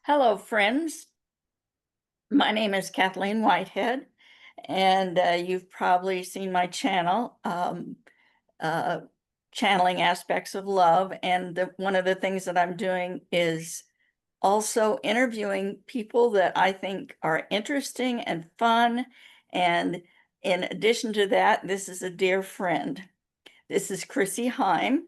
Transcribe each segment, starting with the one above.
Hello, friends. My name is Kathleen Whitehead, and you've probably seen my channel, uh, Channeling Aspects of Love. And one of the things that I'm doing is also interviewing people that I think are interesting and fun. And in addition to that, this is a dear friend. This is Chrissy Heim.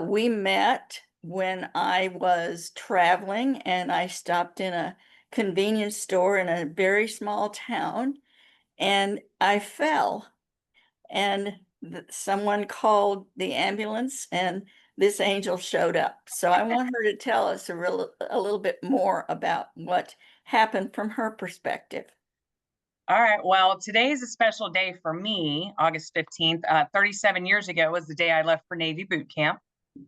We met when I was traveling and I stopped in a convenience store in a very small town and I fell and someone called the ambulance and this angel showed up. So I want her to tell us a little bit more about what happened from her perspective. All right. Well, today is a special day for me, August 15th. 37 years ago was the day I left for Navy boot camp.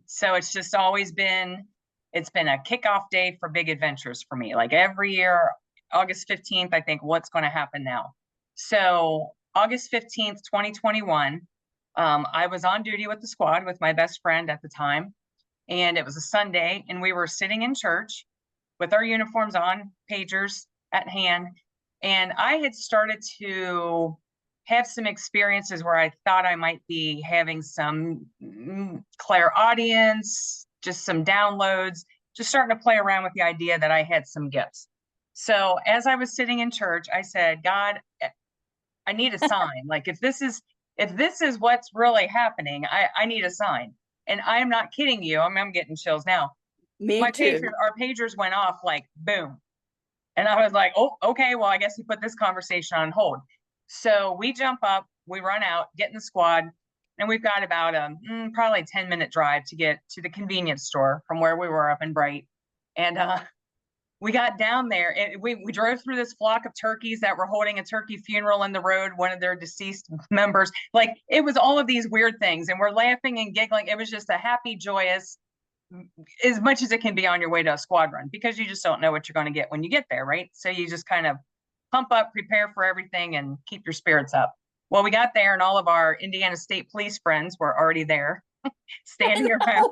So it's just always it's been a kickoff day for big adventures for me. Like every year, August 15th, I think, what's going to happen now? So August 15th, 2021, I was on duty with the squad with my best friend at the time. And it was a Sunday, and we were sitting in church with our uniforms on, pagers at hand. And I had started to have some experiences where I thought I might be having some clairaudience, just some downloads, just starting to play around with the idea that I had some gifts. So as I was sitting in church, I said, God, I need a sign. Like if this is what's really happening, I need a sign. And I'm not kidding you. I'm getting chills now. Me too. Our pagers went off like boom. And I was like, oh, okay, well, I guess he put this conversation on hold. So we jump up, we run out, get in the squad, and we've got about a probably 10-minute drive to get to the convenience store from where we were up in Bright. And we got down there and we drove through this flock of turkeys that were holding a turkey funeral in the road, one of their deceased members. Like it was all of these weird things. And we're laughing and giggling. It was just a happy, joyous, as much as it can be on your way to a squad run, because you just don't know what you're going to get when you get there, right? So you just kind of pump up, prepare for everything, and keep your spirits up. Well, we got there, and all of our Indiana State Police friends were already there, standing around.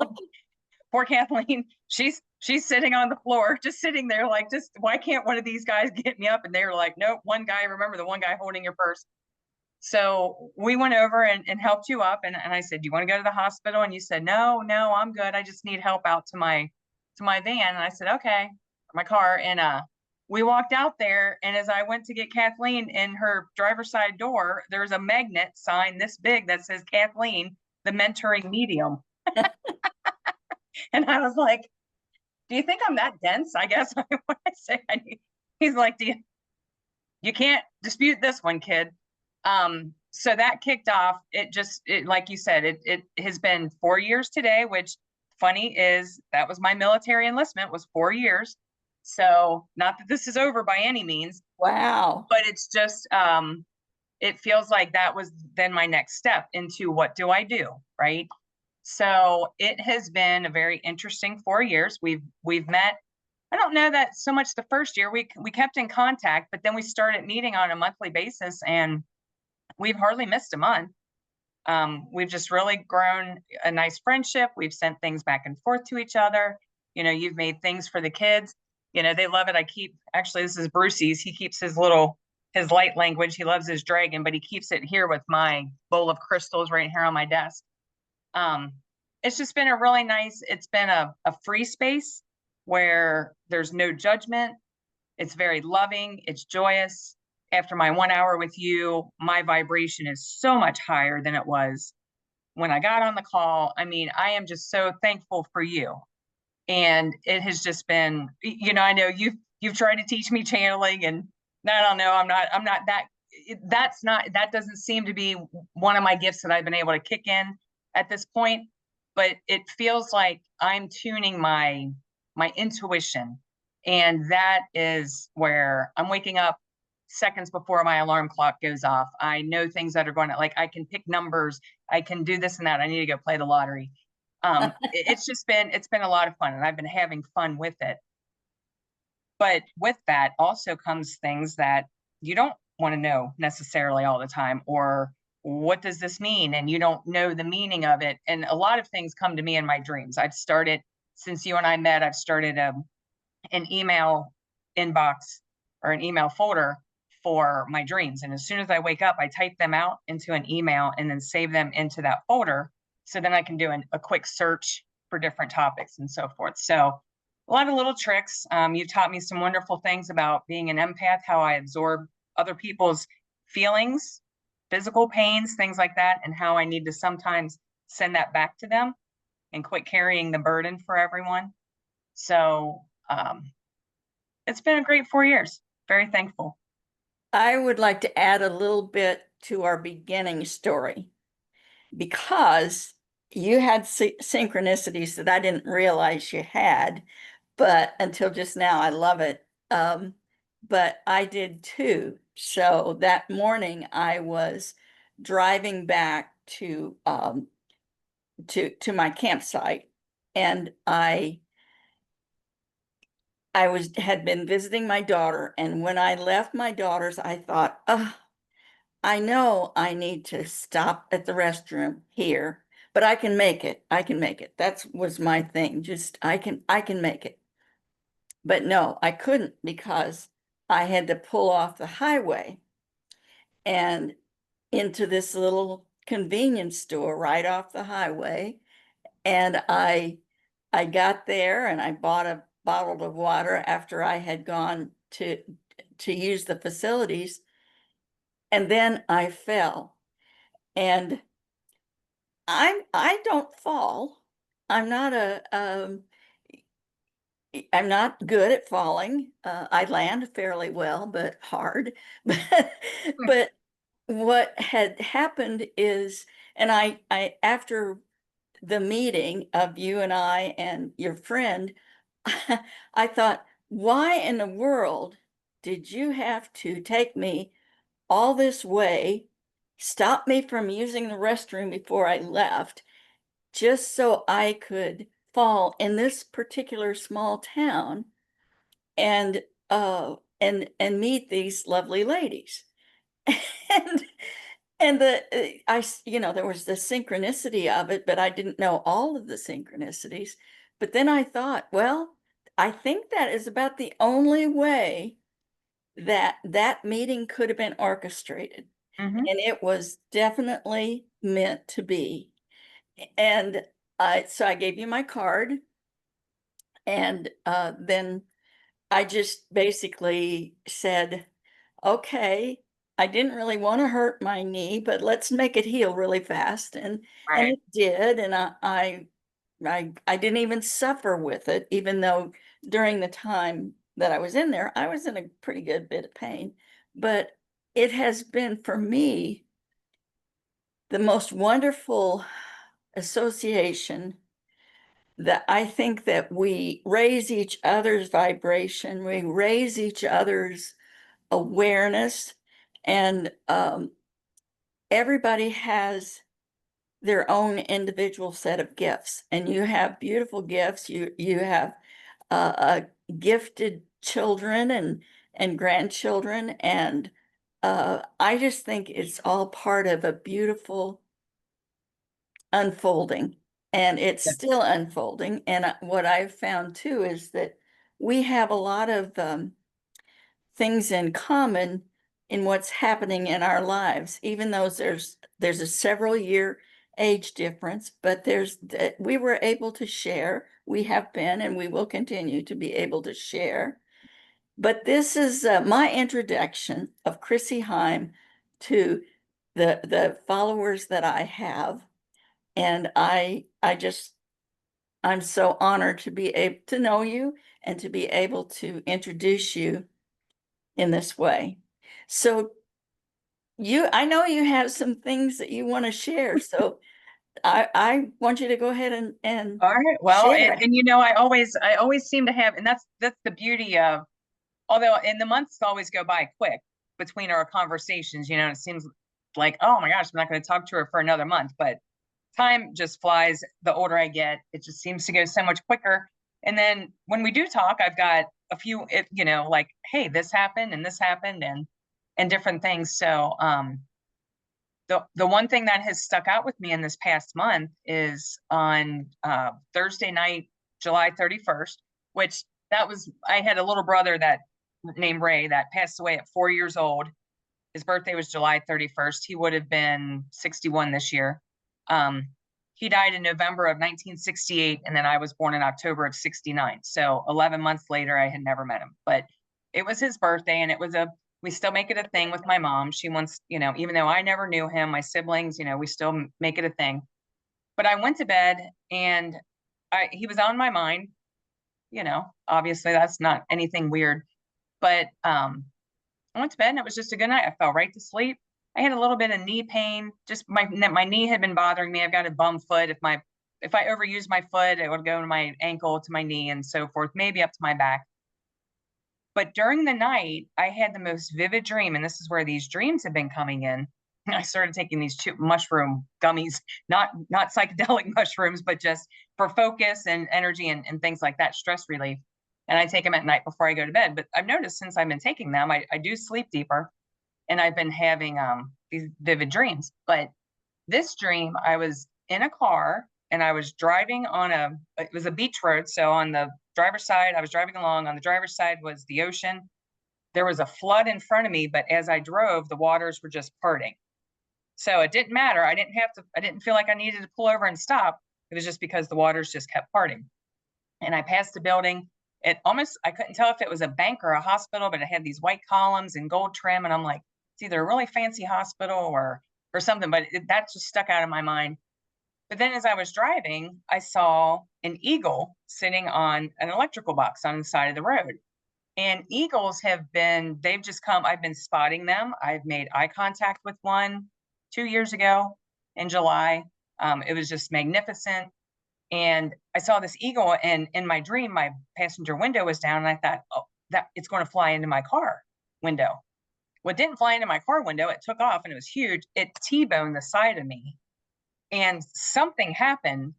Poor Kathleen, she's sitting on the floor, just sitting there, like, just why can't one of these guys get me up? And they were like, nope, one guy. Remember the one guy holding your purse? So we went over and helped you up. And I said, do you want to go to the hospital? And you said, no, I'm good. I just need help out to my van. And I said, okay, my car. And we walked out there. And as I went to get Kathleen in her driver's side door, there's a magnet sign this big that says Kathleen, the mentoring medium. And I was like, do you think I'm that dense? I guess when I say he's like, you can't dispute this one, kid. So that kicked off. It like you said, it has been 4 years today, which funny is that was my military enlistment was 4 years. So not that this is over by any means. Wow. But it's just, it feels like that was then my next step into what do I do, right? So it has been a very interesting 4 years. We've met. I don't know that so much the first year. We kept in contact, but then we started meeting on a monthly basis, and we've hardly missed a month. We've just really grown a nice friendship. We've sent things back and forth to each other. You've made things for the kids. They love it. Actually, this is Brucey's. He keeps his light language. He loves his dragon, but he keeps it here with my bowl of crystals right here on my desk. It's just been it's been a free space where there's no judgment. It's very loving. It's joyous. After my 1 hour with you, my vibration is so much higher than it was when I got on the call. I mean, I am just so thankful for you. And it has just been, I know you've tried to teach me channeling, and I don't know, I'm not that doesn't seem to be one of my gifts that I've been able to kick in at this point, but it feels like I'm tuning my intuition. And that is where I'm waking up seconds before my alarm clock goes off. I know things that are going to, like, I can pick numbers, I can do this and that. I need to go play the lottery. It's been a lot of fun, and I've been having fun with it. But with that also comes things that you don't want to know necessarily all the time, or what does this mean? And you don't know the meaning of it. And a lot of things come to me in my dreams. Since you and I met, I've started an email inbox or an email folder for my dreams. And as soon as I wake up, I type them out into an email and then save them into that folder. So then I can do a quick search for different topics and so forth. So a lot of little tricks. You've taught me some wonderful things about being an empath, how I absorb other people's feelings, physical pains, things like that, and how I need to sometimes send that back to them and quit carrying the burden for everyone. So it's been a great 4 years. Very thankful. I would like to add a little bit to our beginning story because you had synchronicities that I didn't realize you had, but until just now, I love it. But I did too. So that morning, I was driving back to my campsite, and I had been visiting my daughter, and when I left my daughter's, I thought, oh, I know I need to stop at the restroom here, but I can make it. I can make it. That was my thing. Just I can make it. But no, I couldn't because I had to pull off the highway and into this little convenience store right off the highway. And I got there and I bought a bottle of water after I had gone to use the facilities. And then I fell. And I don't fall. I'm not a I'm not good at falling. I land fairly well, but hard. But what had happened is, and I after the meeting of you and I and your friend, I thought, why in the world did you have to take me all this way, stop me from using the restroom before I left, just so I could fall in this particular small town and and meet these lovely ladies. And there was the synchronicity of it, but I didn't know all of the synchronicities. But then I thought, well, I think that is about the only way that that meeting could have been orchestrated. Mm-hmm. And it was definitely meant to be. And so I gave you my card, and then I just basically said, okay, I didn't really want to hurt my knee, but let's make it heal really fast. And Right. it did. And I didn't even suffer with it, even though during the time that I was in there, I was in a pretty good bit of pain. But it has been for me the most wonderful association, that I think that we raise each other's vibration, we raise each other's awareness, and everybody has their own individual set of gifts, and you have beautiful gifts. You have gifted children and grandchildren, and I just think it's all part of a beautiful unfolding, and it's Yeah. still unfolding. And what I've found too is that we have a lot of things in common in what's happening in our lives, even though there's a several year age difference, but we were able to share. We have been, and we will continue to be able to share. But this is my introduction of Chrissy Heim to the followers that I have, and I'm so honored to be able to know you and to be able to introduce you in this way. So I know you have some things that you want to share, so I want you to go ahead and All right. Well, share it. and I always seem to have, and that's the beauty of, although in the months always go by quick between our conversations, it seems like, oh my gosh, I'm not going to talk to her for another month, but time just flies. The older I get, it just seems to go so much quicker. And then when we do talk, I've got a few, like, hey, this happened and different things. So, the one thing that has stuck out with me in this past month is on Thursday night, July 31st, which I had a little brother that named Ray that passed away at 4 years old. His birthday was July 31st. He would have been 61 this year. Um, he died in November of 1968, and then I was born in October of 69. So 11 months later, I had never met him, but it was his birthday, and we still make it a thing with my mom. She wants, even though I never knew him, my siblings, we still make it a thing. But I went to bed and he was on my mind, obviously that's not anything weird, but I went to bed and it was just a good night. I fell right to sleep. I had a little bit of knee pain. Just my knee had been bothering me. I've got a bum foot. If I overuse my foot, it would go to my ankle, to my knee, and so forth, maybe up to my back. But during the night, I had the most vivid dream, and this is where these dreams have been coming in. I started taking these two mushroom gummies, not psychedelic mushrooms, but just for focus and energy and things like that, stress relief. And I take them at night before I go to bed. But I've noticed since I've been taking them, I do sleep deeper, and I've been having these vivid dreams. But this dream, I was in a car and I was driving it was a beach road. So on the driver's side, I was driving along. On the driver's side was the ocean. There was a flood in front of me, but as I drove, the waters were just parting. So it didn't matter. I didn't feel like I needed to pull over and stop. It was just because the waters just kept parting. And I passed the building. I couldn't tell if it was a bank or a hospital, but it had these white columns and gold trim. And I'm like, it's either a really fancy hospital or something, but that just stuck out of my mind. But then as I was driving, I saw an eagle sitting on an electrical box on the side of the road. And eagles they've just come, I've been spotting them. I've made eye contact with one 2 years ago in July. It was just magnificent. And I saw this eagle, and in my dream, my passenger window was down, and I thought, oh, that it's going to fly into my car window. Well, it didn't fly into my car window. It took off, and it was huge. It T-boned the side of me, and something happened.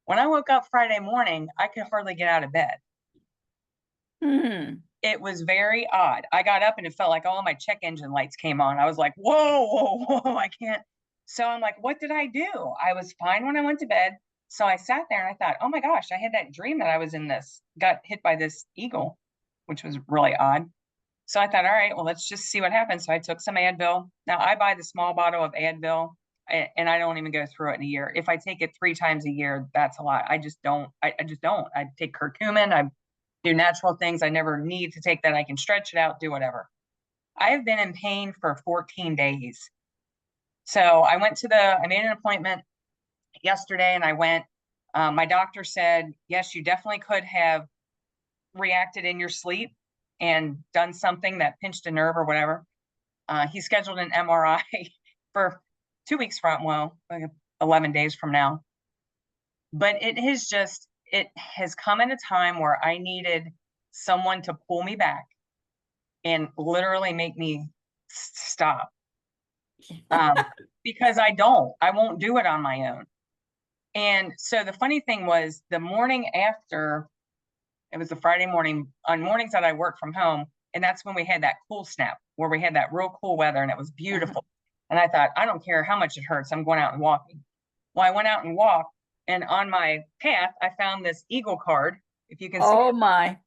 When I woke up Friday morning, I could hardly get out of bed. It was very odd. I got up and it felt like all my check engine lights came on. I was like, whoa, whoa, whoa, I can't. So I'm like, what did I do? I was fine when I went to bed. So I sat there and I thought, oh my gosh, I had that dream that I was got hit by this eagle, which was really odd. So I thought, all right, well, let's just see what happens. So I took some Advil. Now I buy the small bottle of Advil and I don't even go through it in a year. If I take it 3 times a year, that's a lot. I just don't. I just don't. I take curcumin. I do natural things. I never need to take that. I can stretch it out, do whatever. I have been in pain for 14 days. So I made an appointment yesterday and I went. My doctor said, yes, you definitely could have reacted in your sleep and done something that pinched a nerve or whatever. He scheduled an MRI for 2 weeks like 11 days from now. But it has come at a time where I needed someone to pull me back and literally make me stop. Because I won't do it on my own. And so the funny thing was the morning after, it was a Friday morning, on mornings that I work from home, and that's when we had that cool snap where we had that real cool weather and it was beautiful. And I thought, I don't care how much it hurts, I'm going out and walking. Well, I went out and walked, and on my path, I found this eagle card. If you can see Oh it. my.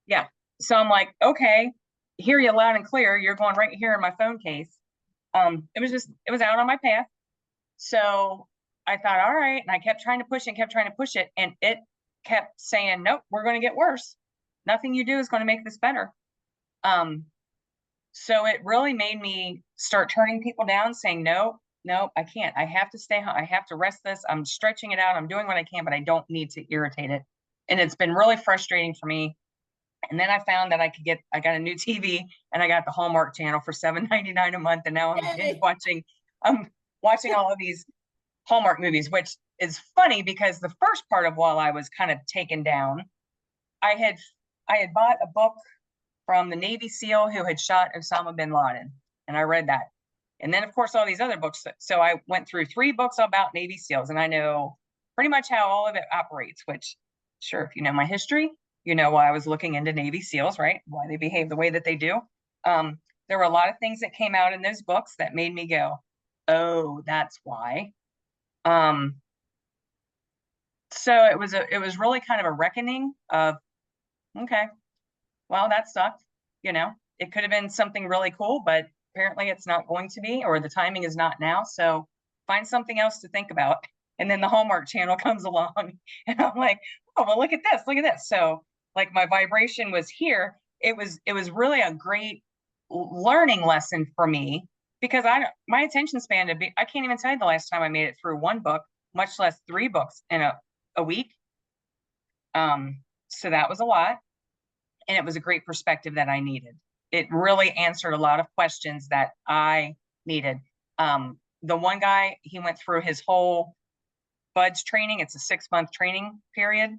Yeah. So I'm like, okay, hear you loud and clear. You're going right here in my phone case. It was out on my path. So I thought, all right. And I kept trying to push it. And it kept saying, nope, we're going to get worse. Nothing you do is going to make this better. So it really made me start turning people down, saying, no, I can't. I have to stay home. I have to rest this. I'm stretching it out. I'm doing what I can, but I don't need to irritate it. And it's been really frustrating for me. And then I found that I got a new TV and I got the Hallmark channel for $7.99 a month. And now I'm watching all of these Hallmark movies, which is funny because the first part of while I was kind of taken down, I had bought a book from the Navy SEAL who had shot Osama bin Laden. And I read that. And then of course, all these other books. So I went through 3 books about Navy SEALs and I know pretty much how all of it operates, which sure, if you know my history, you know why I was looking into Navy SEALs, right? Why they behave the way that they do. There were a lot of things that came out in those books that made me go, oh, that's why. So it was really kind of a reckoning of okay, well, that sucked. You know, it could have been something really cool, but apparently it's not going to be, or the timing is not now. So find something else to think about. And then the Hallmark Channel comes along, and I'm like, oh, well, look at this, look at this. So like my vibration was here. It was really a great learning lesson for me because my attention span to be, I can't even tell you the last time I made it through one book, much less 3 books in a week. So that was a lot. And it was a great perspective that I needed. It really answered a lot of questions that I needed. The one guy, he went through his whole buds training. It's a 6-month training period.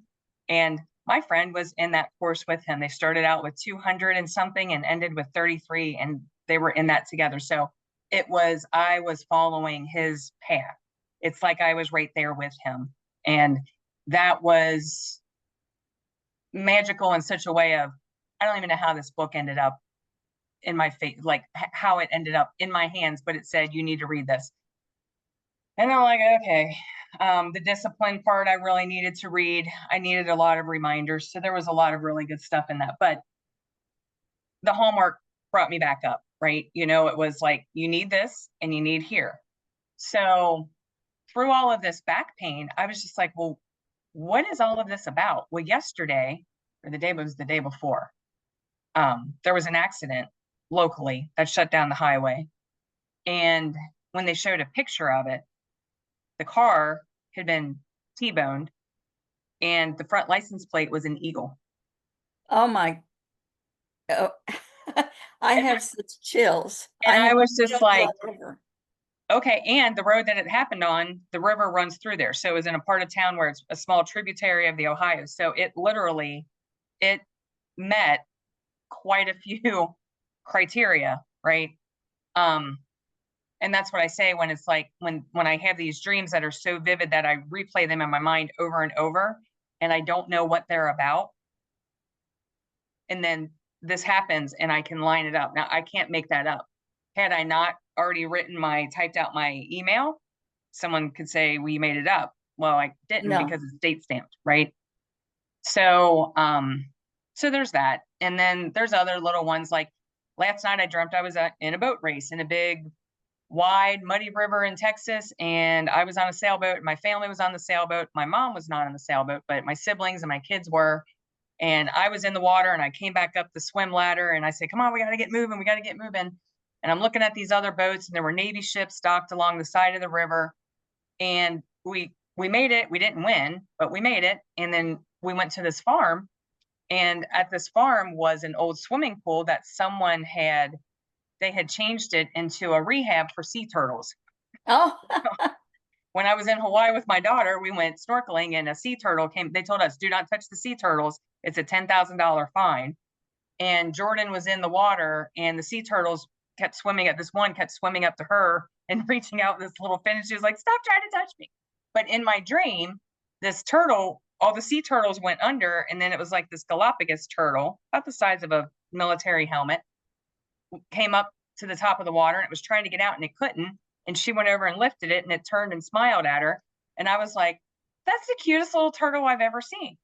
And my friend was in that course with him. They started out with 200 and something and ended with 33, and they were in that together. So I was following his path. It's like I was right there with him. And that was magical in such a way of, I don't even know how this book ended up in my face, like how it ended up in my hands, but it said, you need to read this. And I'm like, okay. The discipline part I really needed to read. I needed a lot of reminders. So there was a lot of really good stuff in that. But the Hallmark brought me back up, right? You know, it was like, you need this and you need here. So through all of this back pain, I was just like, well, what is all of this about? Well, yesterday, or the day was the day before, there was an accident locally that shut down the highway. And when they showed a picture of it, the car had been T-boned and the front license plate was an eagle. Oh my, oh, I And, have such chills. and I I have was just chills like, all over. okay. And the road that it happened on, the river runs through there. So it was in a part of town where it's a small tributary of the Ohio. So it met quite a few criteria, right? Um, and that's what I say when it's like when I have these dreams that are so vivid that I replay them in my mind over and over, and I don't know what they're about. And then this happens and I can line it up. Now I can't make that up. Had I not already typed out my email, someone could say, well, you made it up. Well, I didn't No. because it's date stamped, right? So so there's that. And then there's other little ones like last night I dreamt I was in a boat race in a big wide muddy river in Texas, and I was on a sailboat and my family was on the sailboat. My mom was not on the sailboat, but my siblings and my kids were. And I was in the water and I came back up the swim ladder and I said, come on, we got to get moving. We got to get moving. And I'm looking at these other boats and there were Navy ships docked along the side of the river. And we made it. We didn't win, but we made it. And then we went to this farm, and at this farm was an old swimming pool that they had changed it into a rehab for sea turtles. Oh, When I was in Hawaii with my daughter, we went snorkeling and a sea turtle came. They told us, do not touch the sea turtles. It's a $10,000 fine. And Jordan was in the water and the sea turtles kept swimming up. This one kept swimming up to her and reaching out this little fin. And she was like, stop trying to touch me. But in my dream, this turtle, all the sea turtles went under. And then it was like this Galapagos turtle, about the size of a military helmet, came up to the top of the water and it was trying to get out and it couldn't. And she went over and lifted it and it turned and smiled at her. And I was like, that's the cutest little turtle I've ever seen.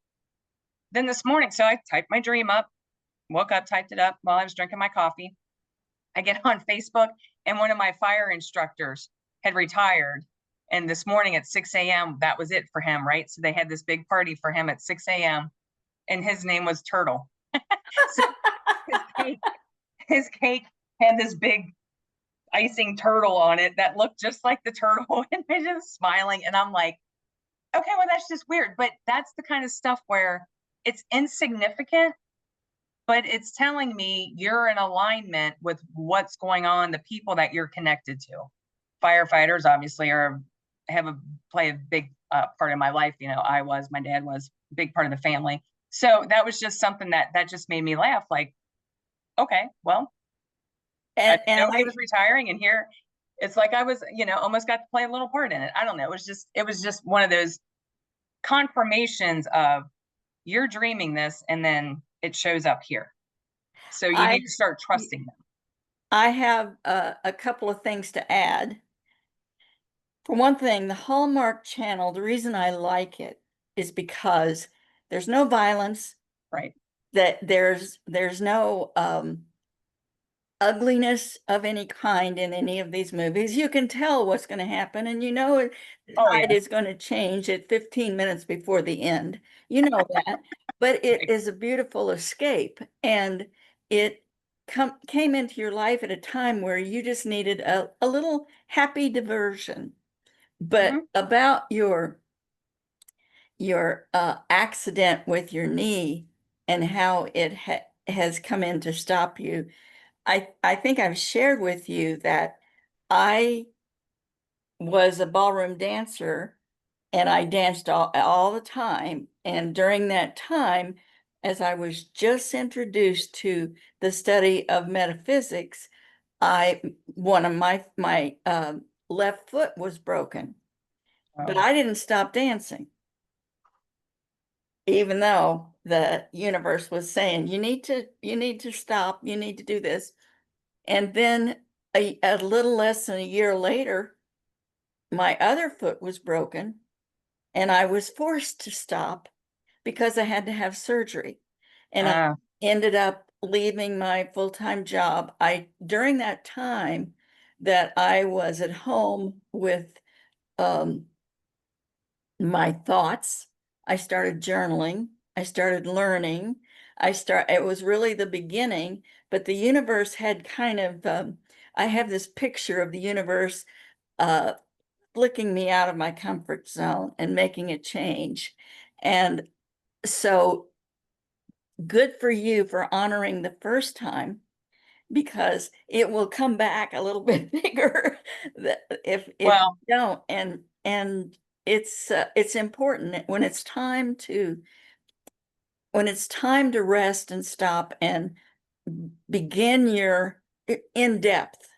Then this morning, so I typed my dream up, woke up, typed it up while I was drinking my coffee. I get on Facebook and one of my fire instructors had retired. And this morning at 6 a.m., that was it for him, right? So they had this big party for him at 6 a.m. and his name was Turtle. So his cake had this big icing turtle on it that looked just like the turtle and they're just smiling. And I'm like, okay, well, that's just weird. But that's the kind of stuff where it's insignificant, but it's telling me you're in alignment with what's going on, the people that you're connected to. Firefighters obviously play a big part of my life. You know, my dad was a big part of the family. So that was just something that just made me laugh. Like, okay, well, I didn't know he was retiring, and here it's like I was, almost got to play a little part in it. I don't know. It was just one of those confirmations of you're dreaming this, and then it shows up here. So you I need to start trusting them. I have a couple of things to add. For one thing, the Hallmark Channel, the reason I like it is because there's no violence. Right. that there's no ugliness of any kind in any of these movies. You can tell what's going to happen, and the Oh tide yeah. is going to change at 15 minutes before the end. You know that. But it Right. is a beautiful escape, and it came into your life at a time where you just needed a little happy diversion. But Mhm. about your accident with your knee and how it has come in to stop you, I think I've shared with you that I was a ballroom dancer and I danced all the time. And during that time, as I was just introduced to the study of metaphysics, I one of my left foot was broken, but Oh, I didn't stop dancing, even though the universe was saying you need to stop, you need to do this. And then a little less than a year later, my other foot was broken and I was forced to stop because I had to have surgery. And I ah, ended up leaving my full-time job. During that time that I was at home with um, my thoughts, I started journaling, I started learning. It was really the beginning, but the universe had kind of, I have this picture of the universe uh, flicking me out of my comfort zone and making a change. And so good for you for honoring the first time, because it will come back a little bit bigger if you well, don't. And it's important when it's time to rest and stop and begin your in depth.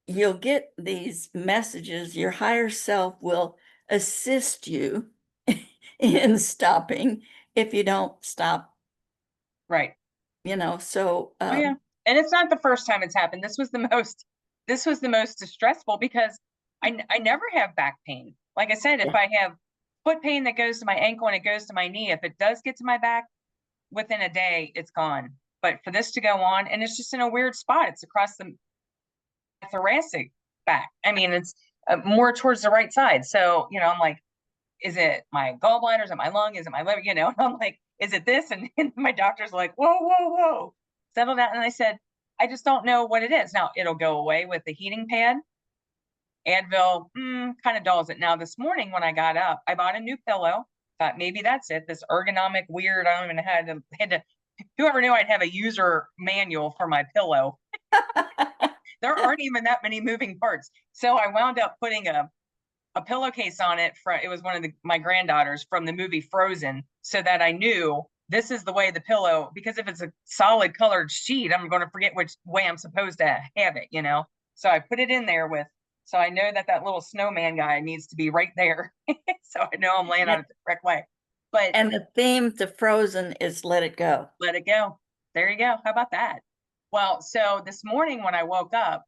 You'll get these messages. Your higher self will assist you in stopping if you don't stop, right. so Oh yeah. And it's not the first time it's happened. This was the most stressful because I never have back pain. Like I said, if yeah, I have foot pain that goes to my ankle and it goes to my knee, if it does get to my back within a day, it's gone. But for this to go on, and it's just in a weird spot, it's across the thoracic back. I mean, it's more towards the right side. So, I'm like, is it my gallbladder? Is it my lung? Is it my liver? And I'm like, is it this? And my doctor's like, whoa, whoa, whoa, settle down. And I said, I just don't know what it is. Now it'll go away with the heating pad. Advil kind of dulls it. Now this morning when I got up, I bought a new pillow. Thought maybe that's it. This ergonomic weird. I don't even had to. Whoever knew I'd have a user manual for my pillow. There aren't even that many moving parts. So I wound up putting a pillowcase on it. It was one of my granddaughters from the movie Frozen, so that I knew this is the way the pillow, because if it's a solid colored sheet, I'm going to forget which way I'm supposed to have it. So I put it in there so I know that little snowman guy needs to be right there. So I know I'm laying on yeah. it the correct way. But And the theme to Frozen is let it go. let it go. There you go. How about that? Well, so this morning when I woke up,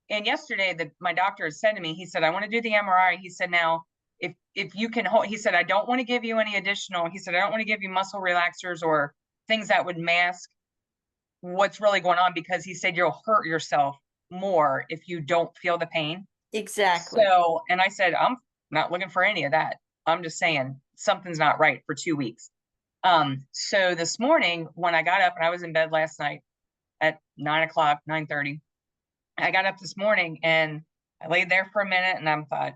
and yesterday my doctor has said to me, he said, I want to do the MRI. He said, now, if you can hold, he said, I don't want to give you any additional, he said, I don't want to give you muscle relaxers or things that would mask what's really going on, because he said you'll hurt yourself more if you don't feel the pain. Exactly. So, and I said, I'm not looking for any of that. I'm just saying something's not right for 2 weeks. So this morning when I got up, and I was in bed last night at 9 o'clock, 9:30, I got up this morning and I laid there for a minute and I thought,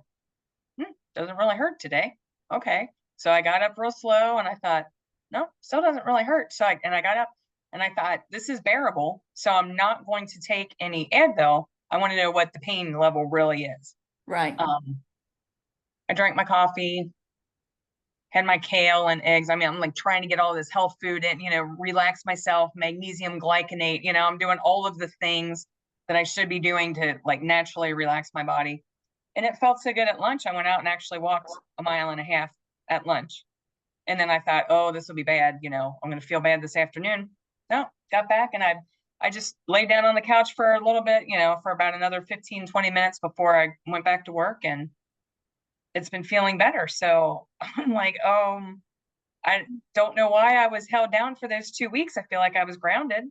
doesn't really hurt today. Okay. So I got up real slow and I thought, no, still doesn't really hurt. And I got up and I thought, this is bearable. So I'm not going to take any Advil. I want to know what the pain level really is. Right. Um, I drank my coffee, had my kale and eggs. I mean, I'm like trying to get all this health food in, relax myself, magnesium glycinate, I'm doing all of the things that I should be doing to like naturally relax my body. And it felt so good at lunch. I went out and actually walked a mile and a half at lunch. And then I thought, oh, this will be bad. I'm going to feel bad this afternoon. No, got back and I just laid down on the couch for a little bit, for about another 15, 20 minutes before I went back to work. And it's been feeling better. So I'm like, I don't know why I was held down for those 2 weeks. I feel like I was grounded.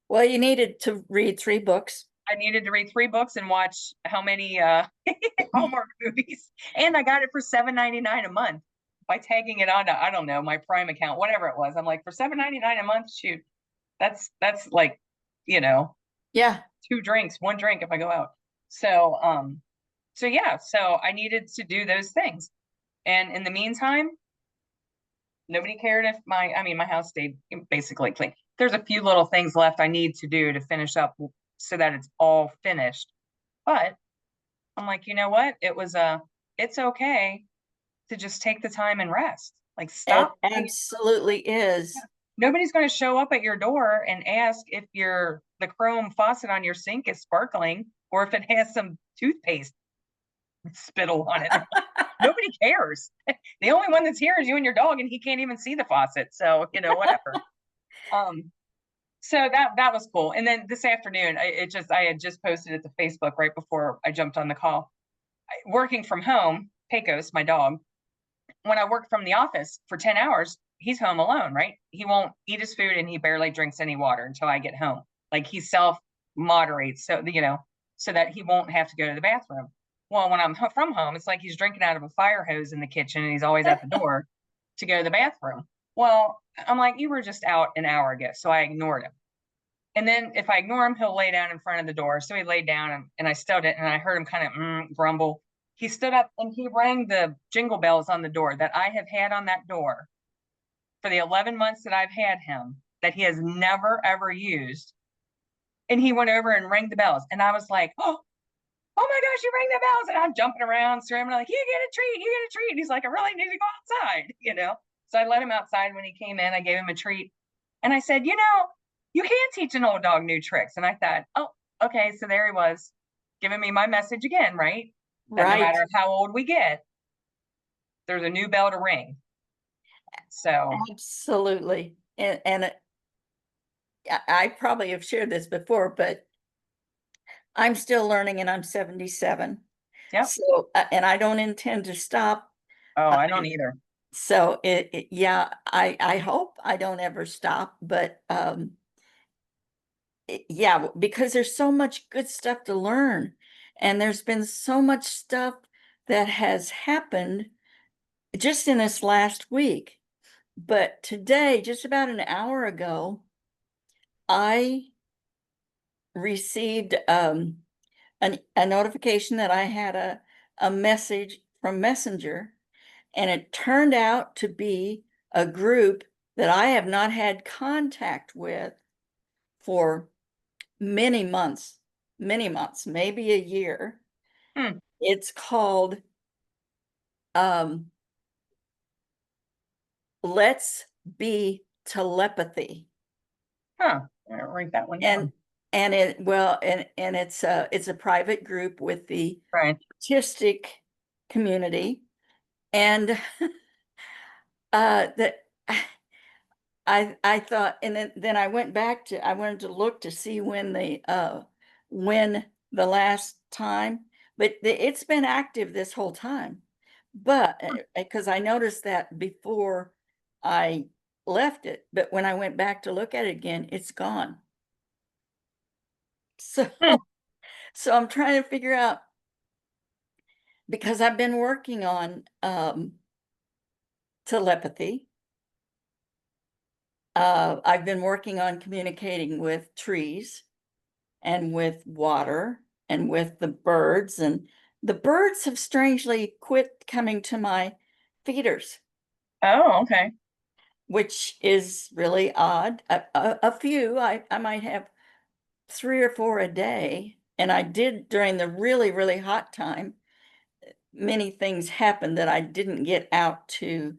Well, you needed to read 3 books. I needed to read 3 books and watch how many Hallmark movies, and I got it for $7.99 a month by tagging it on to, I don't know, my Prime account, whatever it was. I'm like, for $7.99 a month, shoot, that's like, you know, Yeah. 2 drinks, 1 drink if I go out. So yeah, so I needed to do those things, and in the meantime, nobody cared if I mean, my house stayed basically clean. There's a few little things left I need to do to finish up so that it's all finished. But I'm like, you know what? It's okay to just take the time and rest. Like, It stop. absolutely is. Nobody's going to show up at your door and ask if the chrome faucet on your sink is sparkling or if it has some toothpaste spittle on it. Nobody cares. The only one that's here is you and your dog, and he can't even see the faucet. So, whatever. Um, so that was cool. And then this afternoon, I had just posted it to Facebook right before I jumped on the call. Working from home, Pecos, my dog, when I work from the office for 10 hours, he's home alone, right? He won't eat his food and he barely drinks any water until I get home. Like, he self moderates, so that he won't have to go to the bathroom. Well, when I'm from home, it's like he's drinking out of a fire hose in the kitchen and he's always at the door to go to the bathroom. Well, I'm like, you were just out an hour ago. So I ignored him. And then if I ignore him, he'll lay down in front of the door. So he laid down, and I stood it, and I heard him kind of grumble. He stood up and he rang the jingle bells on the door that I have had on that door for the 11 months that I've had him, that he has never, ever used. And he went over and rang the bells. And I was like, oh my gosh, you rang the bells. And I'm jumping around, screaming, like, you get a treat, you get a treat. And he's like, I really need to go outside. So I let him outside. When he came in, I gave him a treat. And I said, you can't teach an old dog new tricks. And I thought, oh, okay. So there he was, giving me my message again, right? That no Right. matter how old we get, there's a new bell to ring. So, Absolutely. And I probably have shared this before, but I'm still learning and I'm 77. yep. So, and I don't intend to stop. Oh, Uh, I don't either. So yeah, I hope I don't ever stop, but yeah, because there's so much good stuff to learn, and there's been so much stuff that has happened just in this last week. But today, just about an hour ago, I received a notification that I had a message from Messenger, and it turned out to be a group that I have not had contact with for many months, maybe a year. Hmm. It's called um, Let's Be Telepathy. Huh. I'll write that one And down. and it's a private group with the Right. autistic community. And that I thought, and then I wanted to look to see when the last time, but it's been active this whole time. But because I noticed that before I left it, but when I went back to look at it again, it's gone. So Hmm. so I'm trying to figure out, because I've been working on telepathy. I've been working on communicating with trees and with water and with the birds, and the birds have strangely quit coming to my feeders, Oh, okay. which is really odd. A few, I might have 3 or 4 a day, and I did during the really, really hot time. Many things happened that I didn't get out to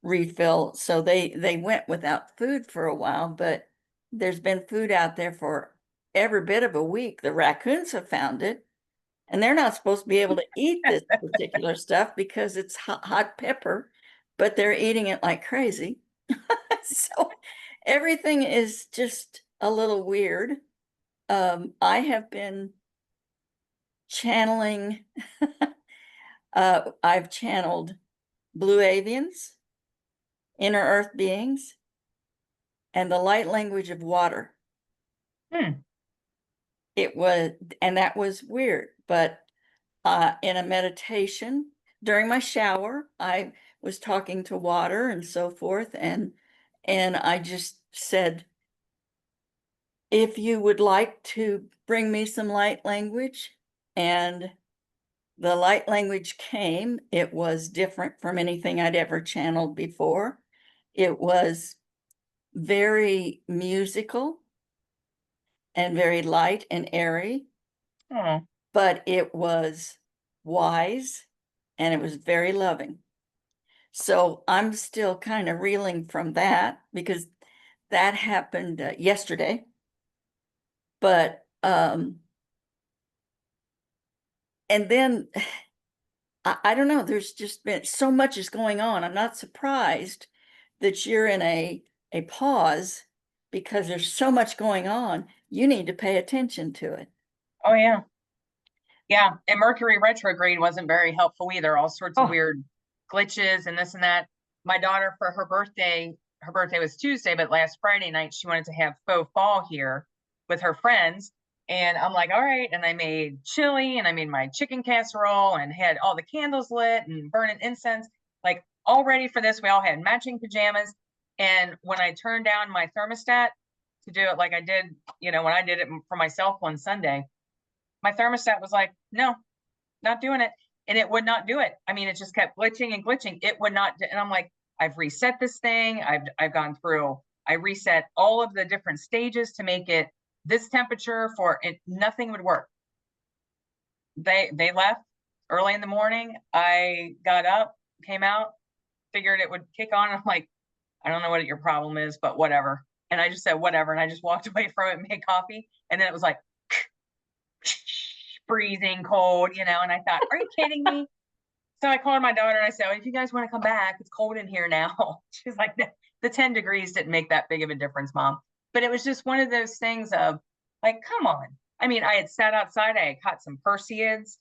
refill, so they went without food for a while, but there's been food out there for every bit of a week. The raccoons have found it, and they're not supposed to be able to eat this particular stuff because it's hot pepper, but they're eating it like crazy. So everything is just a little weird. I have been channeling, I've channeled blue avians. inner earth beings, and the light language of water. Hmm. It was, and that was weird, but in a meditation during my shower, I was talking to water and so forth, and I just said, if you would like to bring me some light language, and the light language came. It was different from anything I'd ever channeled before. It was very musical and very light and airy, Oh, but it was wise and it was very loving. So I'm still kind of reeling from that because that happened yesterday. But and then I don't know, there's just been so much is going on. I'm not surprised that you're in a pause because there's so much going on. You need to pay attention to it. oh yeah. Yeah, and Mercury retrograde wasn't very helpful either. All sorts of Oh, weird glitches and this and that. My daughter, for her birthday was Tuesday, but last Friday night she wanted to have faux fall here with her friends. And I'm like, all right. And I made chili and I made my chicken casserole and had all the candles lit and burning incense, like all ready for this. We all had matching pajamas. And when I turned down my thermostat to do it like I did, when I did it for myself one Sunday, my thermostat was like, no, not doing it. And it would not do it. I mean, it just kept glitching and glitching. It would not. And I'm like, I've reset this thing. I've gone through, I reset all of the different stages to make it this temperature for it. Nothing would work. They left early in the morning. I got up, came out, figured it would kick on. I'm like, I don't know what your problem is, but whatever. And I just said, whatever. And I just walked away from it and made coffee. And then it was like, freezing cold, and I thought, are you kidding me? So I called my daughter and I said, well, if you guys want to come back, it's cold in here now. She's like, the 10 degrees didn't make that big of a difference, Mom. But it was just one of those things of like, come on. I mean, I had sat outside, I had caught some Perseids.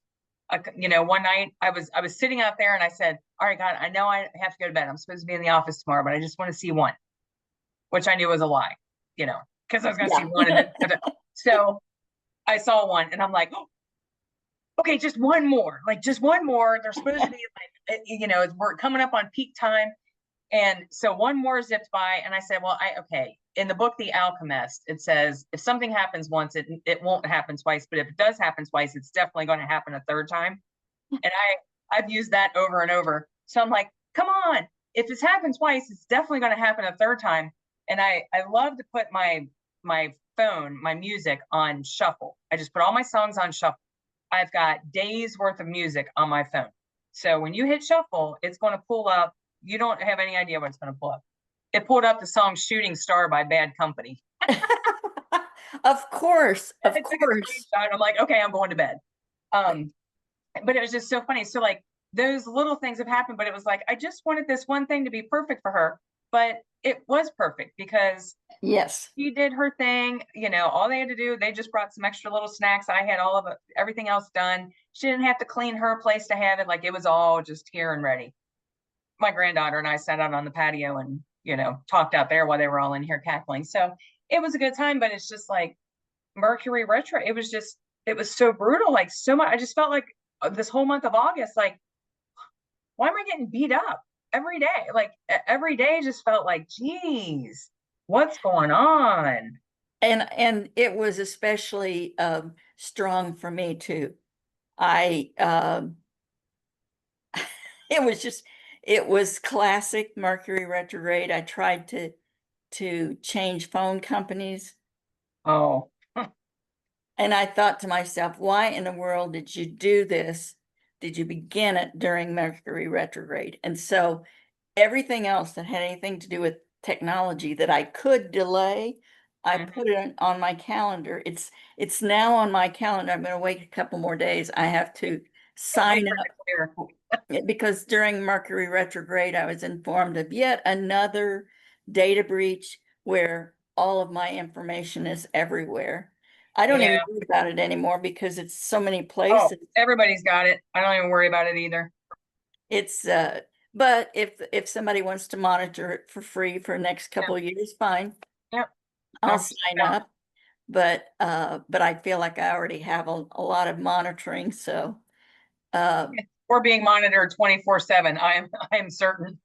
One night I was sitting out there and I said, all right, God, I know I have to go to bed. I'm supposed to be in the office tomorrow, but I just want to see one, which I knew was a lie, because I was going to see one. And then, so I saw one and I'm like, oh, okay, just one more, like just one more. They're supposed to be like, we're coming up on peak time. And so one more zipped by, and I said, well, okay. In the book, The Alchemist, it says if something happens once, it won't happen twice. But if it does happen twice, it's definitely going to happen a third time. And I've used that over and over. So I'm like, come on, if it's happened twice, it's definitely going to happen a third time. And I love to put my phone, my music on shuffle. I just put all my songs on shuffle. I've got days worth of music on my phone. So when you hit shuffle, it's going to pull up. You don't have any idea what it's going to pull up. It pulled up the song Shooting Star by Bad Company. of course, I of took a course. screenshot. I'm like, okay, I'm going to bed. But it was just so funny. So like those little things have happened, but it was like, I just wanted this one thing to be perfect for her, but it was perfect because Yes. she did her thing. All they had to do, they just brought some extra little snacks. I had all of it, everything else done. She didn't have to clean her place to have it. Like it was all just here and ready. My granddaughter and I sat out on the patio and, talked out there while they were all in here cackling. So it was a good time, but it's just like Mercury retro. It was so brutal. Like so much. I just felt like this whole month of August, like, why am I getting beat up every day? Like every day just felt like, geez, what's going on? And it was especially strong for me too. I it was just it was classic Mercury retrograde. I tried to change phone companies, Oh, and I thought to myself, why in the world did you do this? Did you begin it during Mercury retrograde? And so everything else that had anything to do with technology that I could delay, I put it on my calendar. It's now on my calendar. I'm going to wait a couple more days. I have to sign paper up clear. because during Mercury retrograde, I was informed of yet another data breach where all of my information is everywhere. I don't even Yeah. think about it anymore because it's so many Oh, places. everybody's got it. I don't even worry about it either. It's But if somebody wants to monitor it for free for the next couple of years, fine, Yep. I'll I'll- sign up. But I feel like I already have a lot of monitoring, so uh, We're being monitored 24/7. I am certain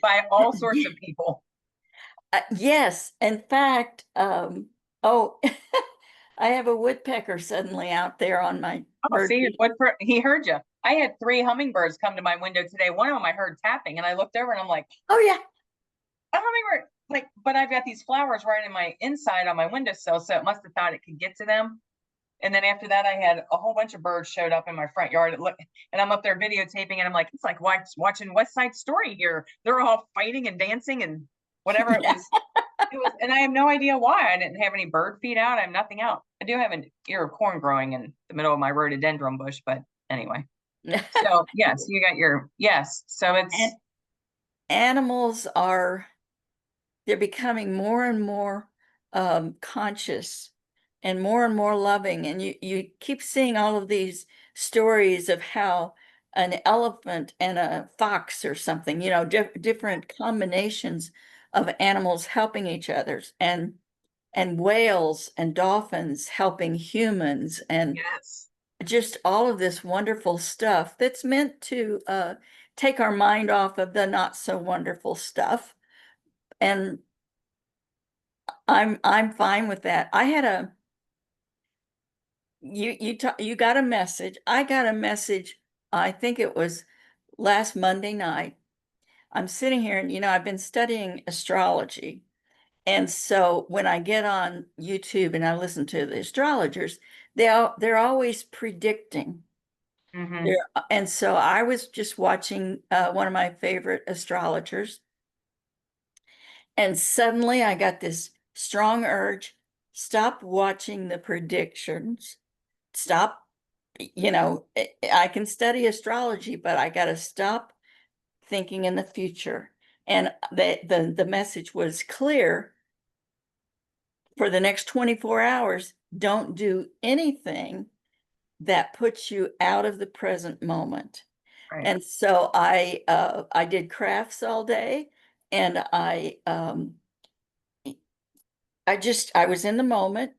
by all sorts of people. yes, in fact, oh, I have a woodpecker suddenly out there on my Oh, bird see feed. what he heard you. I had 3 hummingbirds come to my window today. One of them I heard tapping, and I looked over and I'm like, Oh yeah, a hummingbird. Like, but I've got these flowers right in my inside on my windowsill, so it must have thought it could get to them. And then after that, I had a whole bunch of birds showed up in my front yard. And I'm up there videotaping, and I'm like, it's like watching West Side Story here. They're all fighting and dancing and whatever it was. It was, and I have no idea why. I didn't have any bird feed out. I have nothing out. I do have an ear of corn growing in the middle of my rhododendron bush, but anyway. So yes, you got your yes. So and it's animals are they're becoming more and more conscious and more loving. And you keep seeing all of these stories of how an elephant and a fox or something, different combinations of animals helping each other, and whales and dolphins helping humans, and yes, just all of this wonderful stuff that's meant to take our mind off of the not so wonderful stuff. And I'm fine with that. I had a you got a message. I got a message. I think it was last Monday night. I'm sitting here and I've been studying astrology. And so when I get on YouTube and I listen to the astrologers, they're always predicting. mm-hmm. And so I was just watching one of my favorite astrologers, and suddenly I got this strong urge, stop watching the predictions, stop, I can study astrology, but I got to stop thinking in the future. And the message was clear: for the next 24 hours, don't do anything that puts you out of the present moment. Right, And so I did crafts all day, and I was in the moment,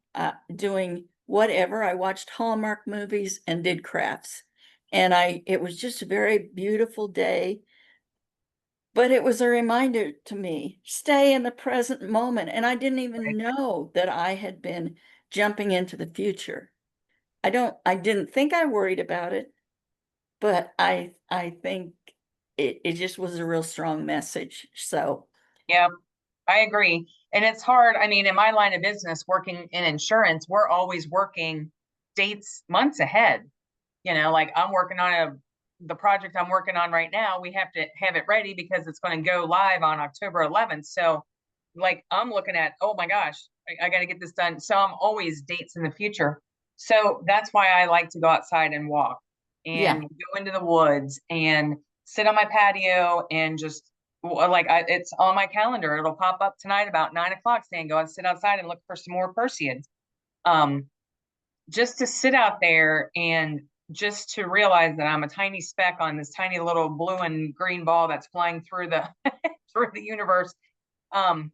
doing whatever. I watched Hallmark movies and did crafts. And it was just a very beautiful day, but it was a reminder to me, stay in the present moment. And I didn't even right. know that I had been jumping into the future. I didn't think I worried about it, but I think it just was a real strong message. So Yeah, I agree. And it's hard. I mean, in my line of business, working in insurance, we're always working dates months ahead. Like I'm working on the project I'm working on right now. We have to have it ready because it's going to go live on October 11th. So, like, I'm looking at, oh my gosh, I got to get this done. So I'm always dates in the future. So that's why I like to go outside and walk yeah. and go into the woods and sit on my patio and just it's on my calendar. It'll pop up tonight about 9 o'clock saying go and sit outside and look for some more Perseans. Um, just to sit out there and just to realize that I'm a tiny speck on this tiny little blue and green ball that's flying through the through the universe. Um,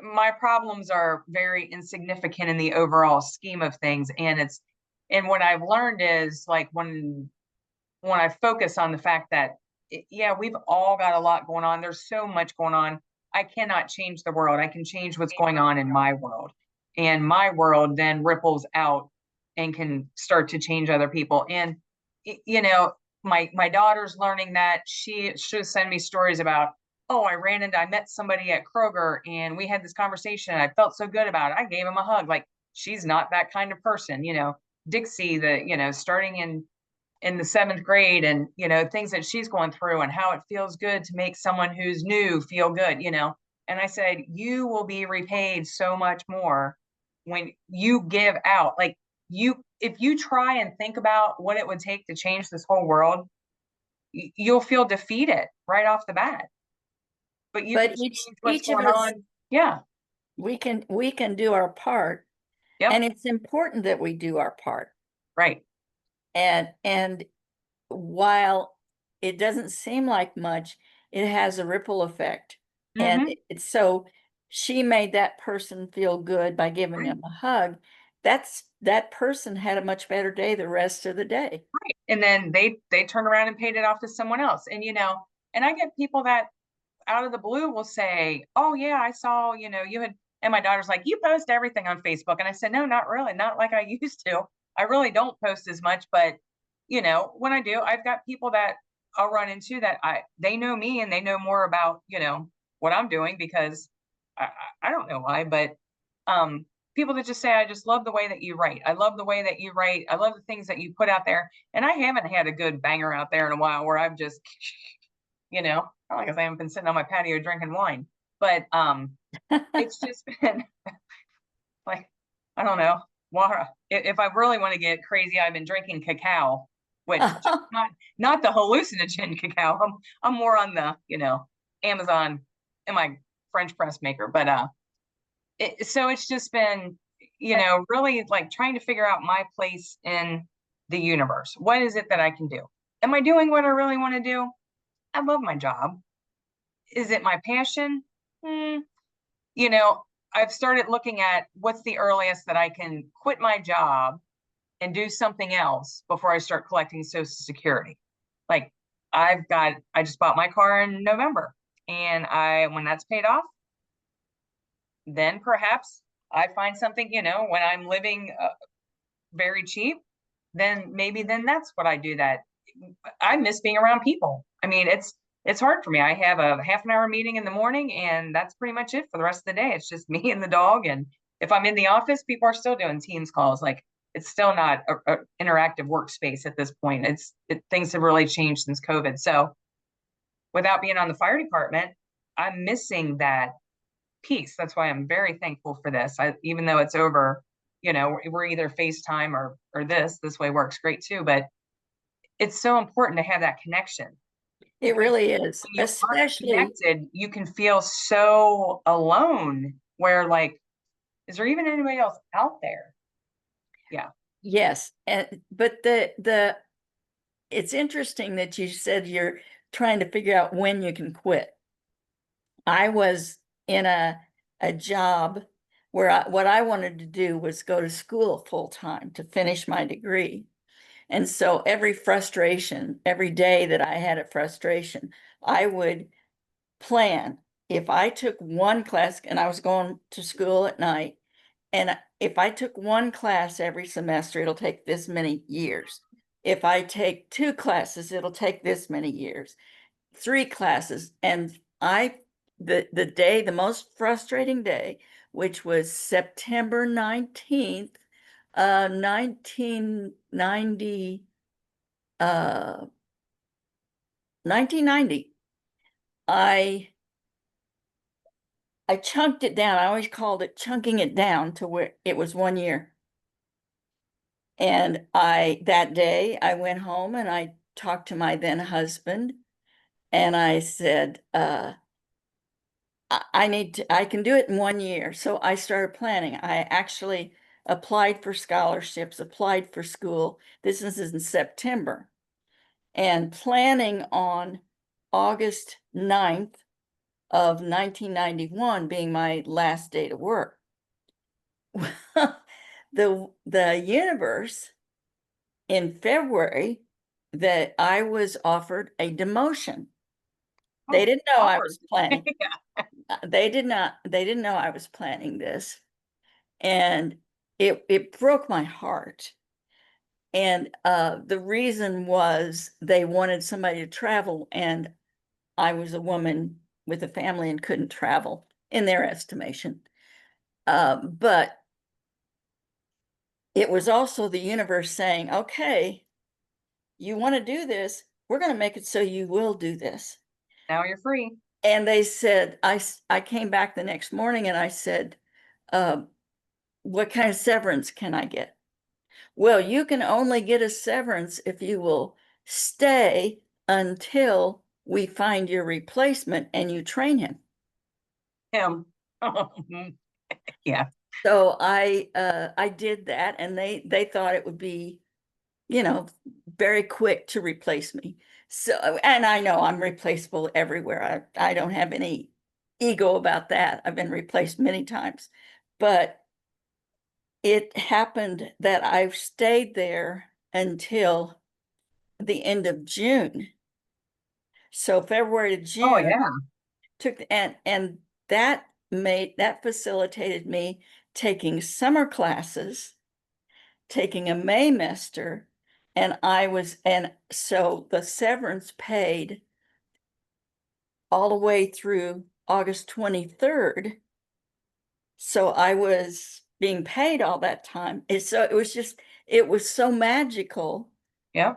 my problems are very insignificant in the overall scheme of things, and what I've learned is like when I focus on the fact that yeah, we've all got a lot going on. There's so much going on. I cannot change the world. I can change what's going on in my world. And my world then ripples out and can start to change other people. And my daughter's learning that she should send me stories about, oh, I met somebody at Kroger and we had this conversation. I felt so good about it. I gave him a hug. Like she's not that kind of person. Dixie, starting in the 7th grade, and things that she's going through and how it feels good to make someone who's new feel good. And I said, you will be repaid so much more when you give out. Like, if you try and think about what it would take to change this whole world, you'll feel defeated right off the bat, but you can But change what's each of going us, on. Yeah. we can do our part, Yep. and it's important that we do our part. Right. And while it doesn't seem like much, it has a ripple effect. And Mm-hmm. it's so she made that person feel good by giving Right. them a hug. That person had a much better day the rest of the day. Right. And then they turn around and paid it off to someone else. And and I get people that out of the blue will say, "Oh yeah, I saw, you had," and my daughter's like, "You post everything on Facebook." And I said, "No, not really, not like I used to. I really don't post as much, but when I do, I've got people that I'll run into that they know me and they know more about, what I'm doing because I don't know why, but um people that just say, I just love the way that you write. I love the way that you write. I love the things that you put out there. And I haven't had a good banger out there in a while where I've just, not like I haven't been sitting on my patio drinking wine, but it's just been like, I don't know. If I really want to get crazy, I've been drinking cacao, which just not the hallucinogen cacao. I'm more on the, Amazon and my French press maker, but so it's just been, really like trying to figure out my place in the universe. What is it that I can do? Am I doing what I really want to do? I love my job. Is it my passion? Hmm. You know, I've started looking at what's the earliest that I can quit my job and do something else before I start collecting Social Security. Like I just bought my car in November, and when that's paid off, then perhaps I find something, when I'm living very cheap, then maybe then that's what I do. That I miss being around people. I mean, it's hard for me. I have a half an hour meeting in the morning, and that's pretty much it for the rest of the day. It's just me and the dog. And if I'm in the office, people are still doing Teams calls. Like it's still not a interactive workspace at this point. Things have really changed since COVID. So without being on the fire department, I'm missing that piece. That's why I'm very thankful for this. Even though it's over, we're either FaceTime or this way works great too. But it's so important to have that connection It because really is, when you aren't especially, connected, you can feel so alone. Where like, is there even anybody else out there? Yeah. yes. And but it's interesting that you said you're trying to figure out when you can quit. I was in a job where what I wanted to do was go to school full time to finish my degree. And so every frustration, every day that I had a frustration, I would plan. If I took one class and I was going to school at night, and if I took one class every semester, it'll take this many years. If I take two classes, it'll take this many years. Three classes. And the most frustrating day, which was September 19th, 1990, 1990, I chunked it down. I always called it chunking it down to where it was 1 year. And that day I went home and I talked to my then husband and I said, I can do it in 1 year. So I started planning. I actually applied for scholarships, applied for school. This is in September, and planning on August 9th of 1991 being my last day to work. The universe in February that I was offered a demotion. They Oh, didn't know I offered. was planning. They didn't know I was planning this. And it broke my heart. And the reason was they wanted somebody to travel, and I was a woman with a family and couldn't travel in their estimation. But it was also the universe saying, okay, you want to do this, we're going to make it so you will do this. Now you're free. And they said, I came back the next morning and I said, uh, what kind of severance can I get? Well, you can only get a severance if you will stay until we find your replacement and you train him. Him. Yeah. So I did that, and they thought it would be you know, very quick to replace me. So, and I know I'm replaceable everywhere. I don't have any ego about that. I've been replaced many times, but it happened that I've stayed there until the end of June. So February to Oh, June yeah. took, and that facilitated me taking summer classes, taking a Maymester, and so the severance paid all the way through August 23rd. So I was being paid all that time. So it was so magical Yeah.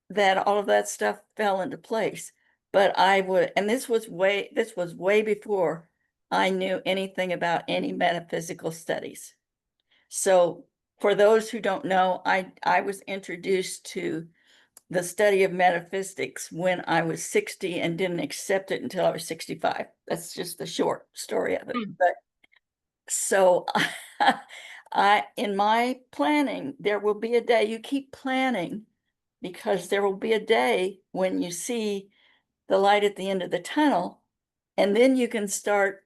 that all of that stuff fell into place. But I would, and this was way before I knew anything about any metaphysical studies. So for those who don't know, I was introduced to the study of metaphysics when I was 60 and didn't accept it until I was 65. That's just the short story of it. Hmm. But so in my planning, there will be a day, you keep planning, because there will be a day when you see the light at the end of the tunnel, and then you can start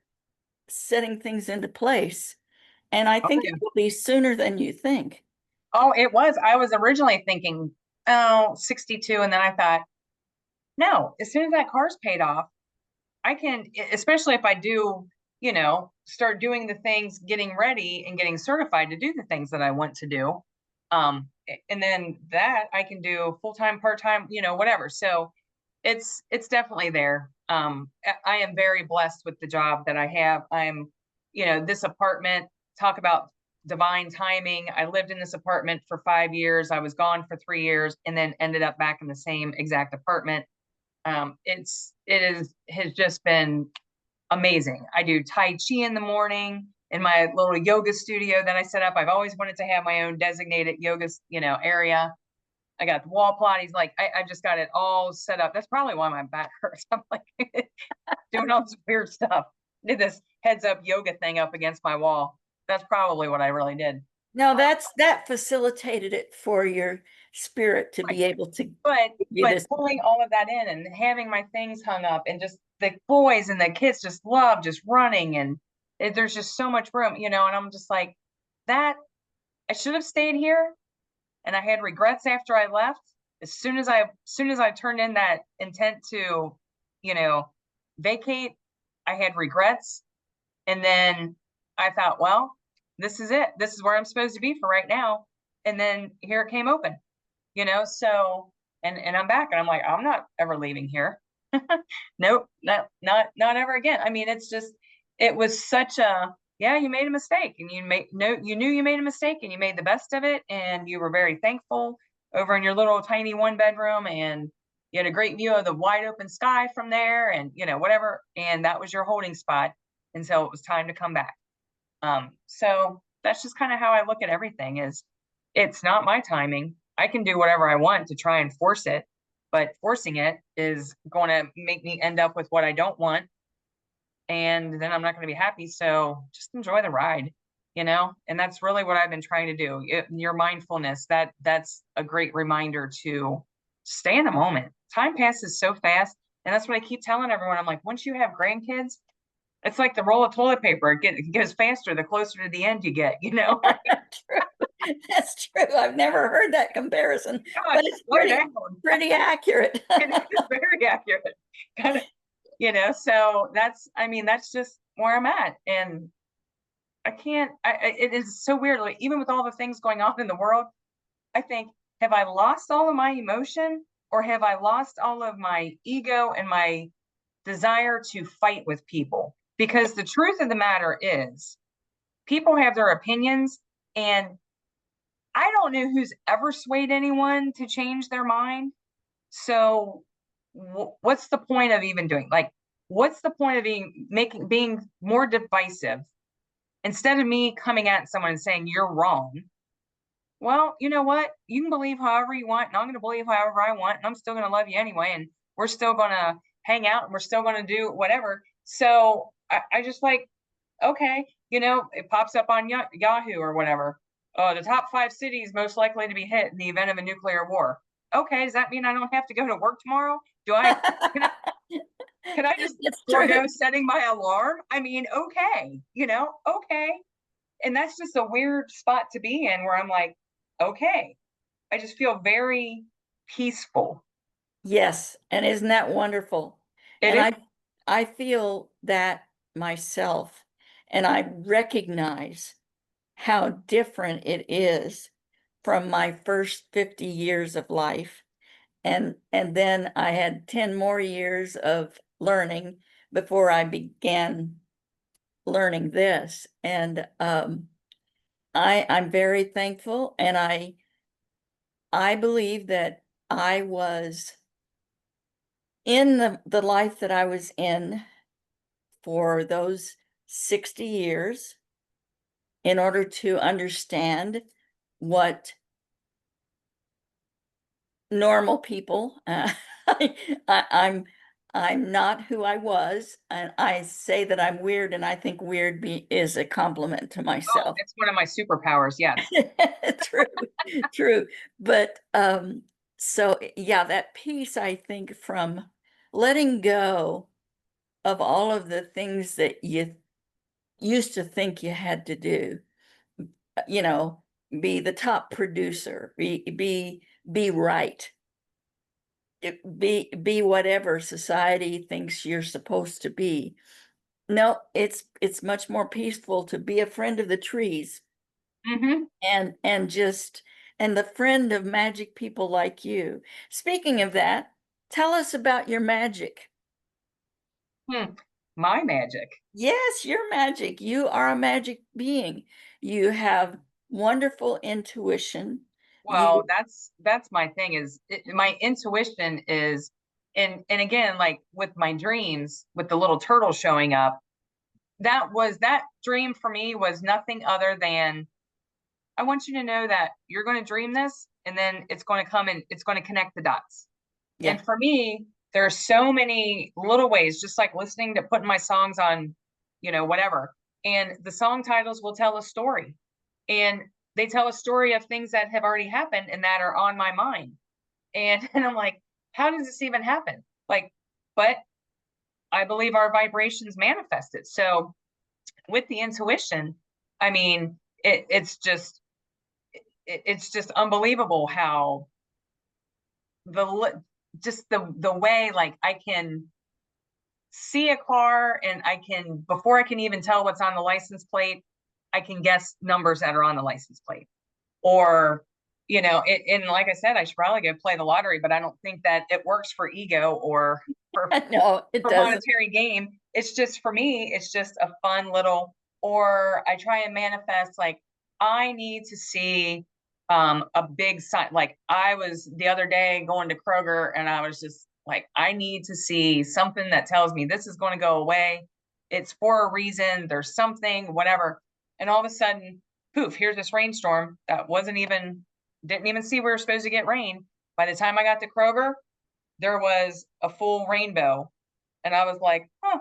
setting things into place. And I Oh, think yeah. it will be sooner than you think. Oh, it was. I was originally thinking, oh, 62. And then I thought, no, as soon as that car's paid off, I can, especially if I do, start doing the things, getting ready and getting certified to do the things that I want to do. And then that I can do full time, part time, whatever. So it's definitely there. I am very blessed with the job that I have. This apartment, talk about divine timing. I lived in this apartment for 5 years. I was gone for 3 years and then ended up back in the same exact apartment. Has just been amazing. I do Tai Chi in the morning in my little yoga studio that I set up. I've always wanted to have my own designated yoga, area. I got the wall Pilates. Like I just got it all set up. That's probably why my back hurts. I'm like doing all this weird stuff. Did this heads up yoga thing up against my wall. That's probably what I really did. Now that facilitated it for your spirit to Right. be able to But give you but this. pulling all of that in and having my things hung up and just the boys and the kids just love just running and there's just so much room, and I'm just like that I should have stayed here and I had regrets after I left. As soon as I turned in that intent to, you know, vacate, I had regrets. And then I thought, well, this is it. This is where I'm supposed to be for right now. And then here it came open, so and I'm back and I'm like, I'm not ever leaving here. Nope, not ever again. I mean, it was such a yeah, you made a mistake and you knew you made a mistake and you made the best of it and you were very thankful over in your little tiny 1 bedroom and you had a great view of the wide open sky from there and whatever and that was your holding spot and so it was time to come back. So that's just kind of how I look at everything is it's not my timing. I can do whatever I want to try and force it, but forcing it is going to make me end up with what I don't want. And then I'm not going to be happy. So just enjoy the ride, and that's really what I've been trying to do. Your mindfulness, that's a great reminder to stay in the moment. Time passes so fast. And that's what I keep telling everyone. I'm like, once you have grandkids, it's like the roll of toilet paper. It goes faster the closer to the end you get, True. That's true. I've never heard that comparison, Gosh, but it's slow down. pretty accurate. It is very accurate. Kind of, so that's just where I'm at. And I can't, it is so weird. Like, even with all the things going on in the world, I think, have I lost all of my emotion or have I lost all of my ego and my desire to fight with people? Because the truth of the matter is, people have their opinions, and I don't know who's ever swayed anyone to change their mind. So, what's the point of even doing? Like, what's the point of being more divisive instead of me coming at someone and saying you're wrong? Well, you know what? You can believe however you want, and I'm going to believe however I want, and I'm still going to love you anyway, and we're still going to hang out, and we're still going to do whatever. So I just like, okay, it pops up on Yahoo or whatever. the top 5 cities most likely to be hit in the event of a nuclear war. Okay, does that mean I don't have to go to work tomorrow? Do I can I can I just It's true. forego setting my alarm? I mean, okay, okay. And that's just a weird spot to be in where I'm like, okay, I just feel very peaceful. Yes, and isn't that wonderful? It And is. I feel that myself, and I recognize how different it is from my first 50 years of life. And then I had 10 more years of learning before I began learning this. And I'm very thankful, and I believe that I was in the life that I was in for those 60 years in order to understand what normal people, I, I'm I'm not who I was, and I say that I'm weird, and I think weird is a compliment to Oh, myself. it's one of my superpowers. Yes. True, true. But so yeah, that piece, I think, from letting go of all of the things that you used to think you had to do, you know, be the top producer, be right, be whatever society thinks you're supposed to be. No, it's much more peaceful to be a friend of the trees, Hmm. and just and the friend of magic people like you. Speaking of that, tell us about your magic. Hmm. My magic. Yes, your magic. You are a magic being. You have wonderful intuition. Well, You that's my thing is my intuition is, and again, like with my dreams, with the little turtle showing up, that dream for me was nothing other than I want you to know that you're going to dream this, and then it's going to come and it's going to connect the dots. yeah, And for me, there are so many little ways, just like listening to putting my songs on, whatever. And the song titles will tell a story. And they tell a story of things that have already happened and that are on my mind. And, and I'm like, how does this even happen? Like, but I believe our vibrations manifest it. So with the intuition, I mean, it's just unbelievable how the just the way like I can see a car and I can before I can even tell what's on the license plate, I can guess numbers that are on the license plate. Or, and like I said, I should probably go play the lottery, but I don't think that it works for ego or for no, it for doesn't. monetary gain. It's just for me, it's just a fun little, or I try and manifest like I need to see a big sign. Like I was the other day going to Kroger and I was just like, I need to see something that tells me this is going to go away. It's for a reason. There's something, whatever. And all of a sudden, poof, here's this rainstorm that didn't even see we were supposed to get rain. By the time I got to Kroger, there was a full rainbow. And I was like, huh,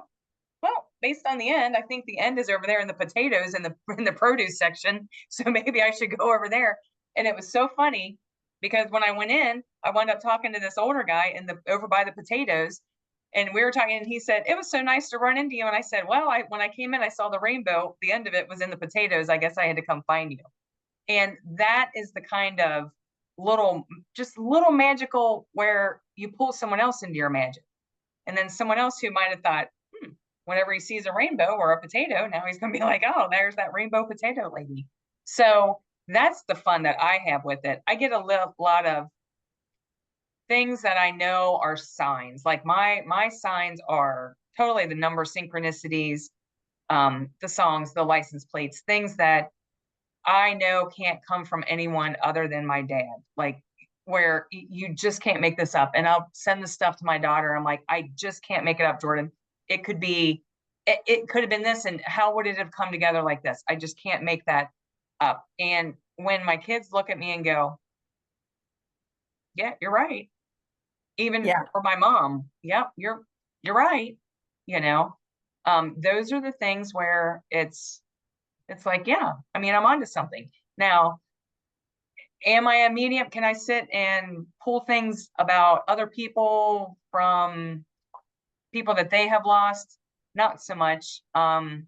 well, based on the end, I think the end is over there in the potatoes in the produce section. So maybe I should go over there. And it was so funny because when I went in, I wound up talking to this older guy in the over by the potatoes. And we were talking, and he said, it was so nice to run into you. And I said, well, when I came in, I saw the rainbow. The end of it was in the potatoes. I guess I had to come find you. And that is the kind of just little magical where you pull someone else into your magic. And then someone else who might have thought, whenever he sees a rainbow or a potato, now he's going to be like, oh, there's that rainbow potato lady. So that's the fun that I have with it. I get lot of things that I know are signs. Like my signs are totally the number synchronicities, the songs, the license plates, things that I know can't come from anyone other than my dad. Like where you just can't make this up. And I'll send the stuff to my daughter. I'm like, I just can't make it up, Jordan. It could be, it could have been this, and how would it have come together like this? I just can't make that up. And when my kids look at me and go, yeah, you're right. Even Yeah, for my mom, yep, you're right. You know, those are the things where it's like, yeah, I mean, I'm onto something. Now, am I a medium? Can I sit and pull things about other people from people that they have lost? Not so much. Not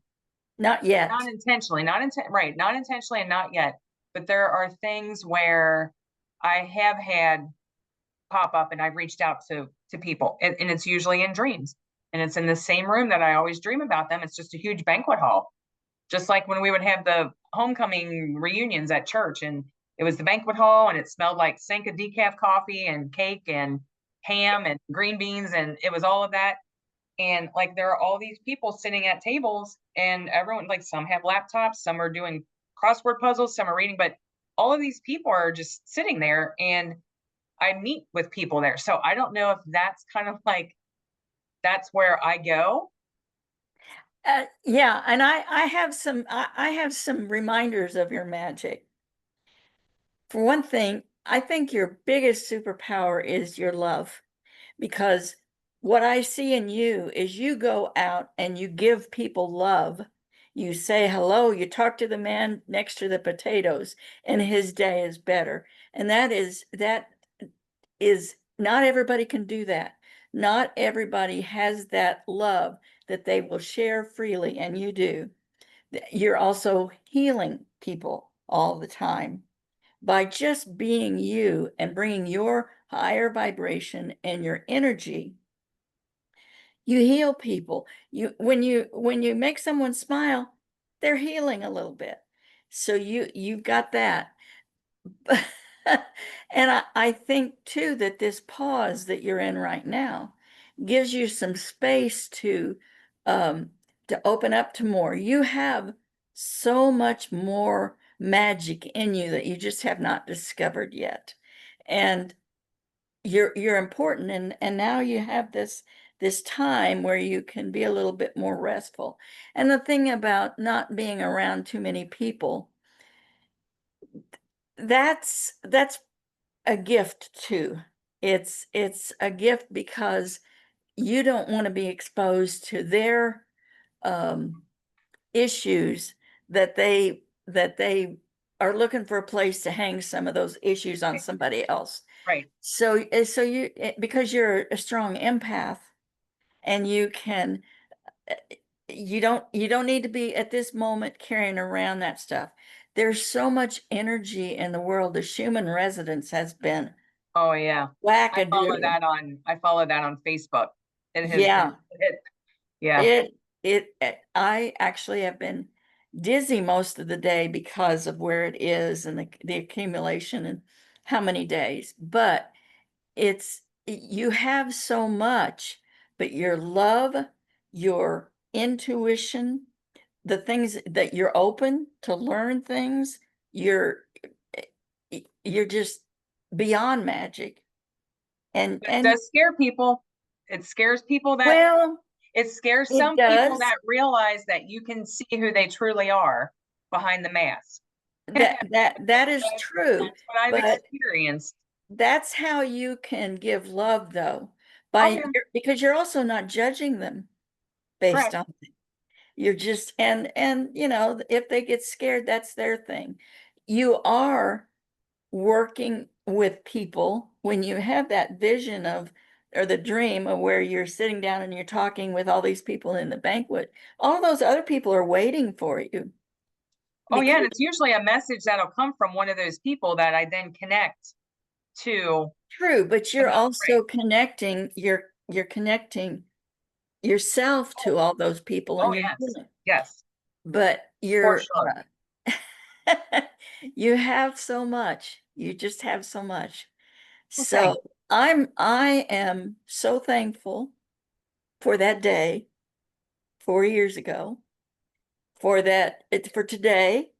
Not yet. intentionally, right, not intentionally and not yet. But there are things where I have had pop up and I've reached out to people and it's usually in dreams. And it's in the same room that I always dream about them. It's just a huge banquet hall. Just like when we would have the homecoming reunions at church and it was the banquet hall and it smelled like Sanka decaf coffee and cake and ham and green beans and it was all of that. And like there are all these people sitting at tables and everyone, like some have laptops, some are doing crossword puzzles, some are reading, but all of these people are just sitting there and I meet with people there. So I don't know if that's kind of like that's where I go. Yeah, and I have some reminders of your magic. For one thing, I think your biggest superpower is your love, because what I see in you is you go out and you give people love. You say hello, you talk to the man next to the potatoes, and his day is better. And that is not everybody can do that. Not everybody has that love that they will share freely, and you do. You're also healing people all the time by just being you and bringing your higher vibration and your energy. You heal people. When you make someone smile, they're healing a little bit. So you've got that. And I think too that this pause that you're in right now gives you some space um to open up to more. You have so much more magic in you that you just have not discovered yet. And you're important, and now you have this time where you can be a little bit more restful. And the thing about not being around too many people, that's a gift too. It's a gift because you don't want to be exposed to their um, issues, that they are looking for a place to hang some of those issues on somebody else. Right. So because you're a strong empath, and uh, you don't need to be at this moment carrying around that stuff. There's so much energy in the world. The Schumann resonance has been Oh yeah. wackadoodle. I follow that on Facebook. It has been Yeah, yeah. I actually have been dizzy most of the day because of where it is and the accumulation and how many days. But you have so much, but your love, your intuition, the things that you're open to learn things, you're you're just beyond magic. It And does scare people. It scares people that well, it scares it some people does. that realize that you can see who they truly are behind the mask. That is true, That's what I've but experienced. that's how you can give love, though, Oh yeah, because you're also not judging them based correct. on, you're just, and if they get scared, that's their thing. You are working with people when you have that vision of, or the dream of, where you're sitting down and you're talking with all these people in the banquet. All those other people are waiting for you, Oh yeah, and because it's usually a message that'll come from one of those people that I then connect to true, but you're another also brain. you're connecting yourself Oh, to all those people, oh and you're yes. healing. Yes, But for sure. you have so much. You just have so much. Well, thank So I am so thankful for that day 4 years ago, for today,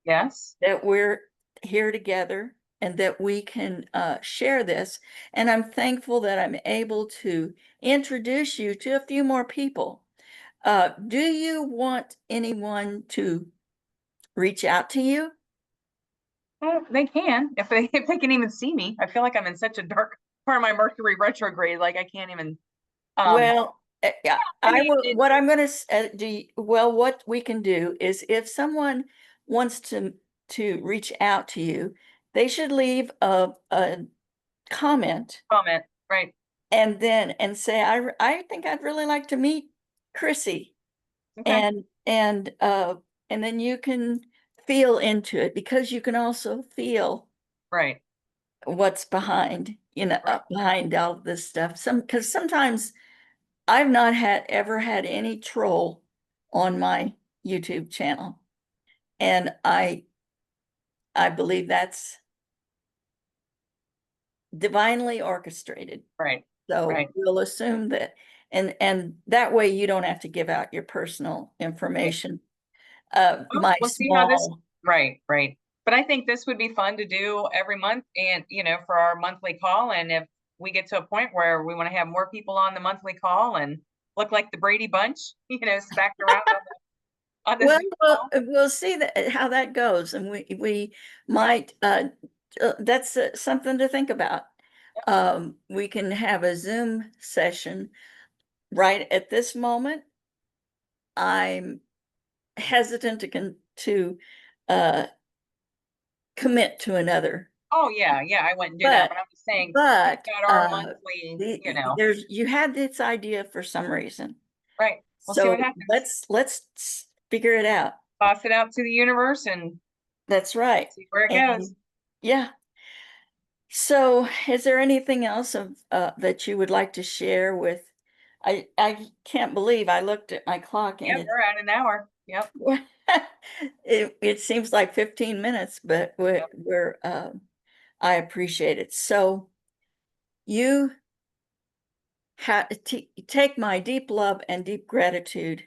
yes. that we're here together and that we can share this. And I'm thankful that I'm able to introduce you to a few more people. Do you want anyone to reach out to you? Well, they can if they can even see me. I feel like I'm in such a dark part of my Mercury retrograde, like I can't even Well, yeah, I I mean will. it What I'm going to do, well, what we can do is, if someone wants to to reach out to you, they should leave a comment Comment, right, and then and say, I think I'd really like to meet Chrissy. okay, And then you can feel into it, because you can also feel right, what's behind, right, behind all of this stuff. Because sometimes I've not ever had any troll on my YouTube channel. And I believe that's divinely orchestrated. right, So right, we'll assume that, and that way you don't have to give out your personal right. information. Oh, My we'll see how this, small, right, right. But I think this would be fun to do every month and, for our monthly call. And if we get to a point where we want to have more people on the monthly call and look like the Brady Bunch, stacked around on the well, Zoom call. we'll see how that goes, and we might, that's something to think about. We can have a Zoom session. Right at this moment, I'm hesitant to uh, commit to another. Oh, yeah, yeah, I wouldn't do that, But but I'm just saying we've but got our monthly, you had this idea for some reason, right. We'll see so what happens. let's figure it out. Toss it out to the universe and That's right. see where it goes. And yeah. So, is there anything else that you would like to share with? I can't believe I looked at my clock and Yep, we're at an hour. Yep, it seems like 15 minutes, but yep. I appreciate it. So you take my deep love and deep gratitude,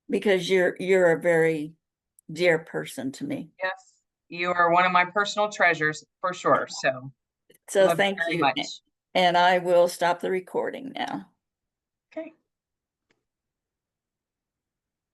because you're a very dear person to me. Yes, you are one of my personal treasures for sure. So So love you thank very you, much. and I will stop the recording now.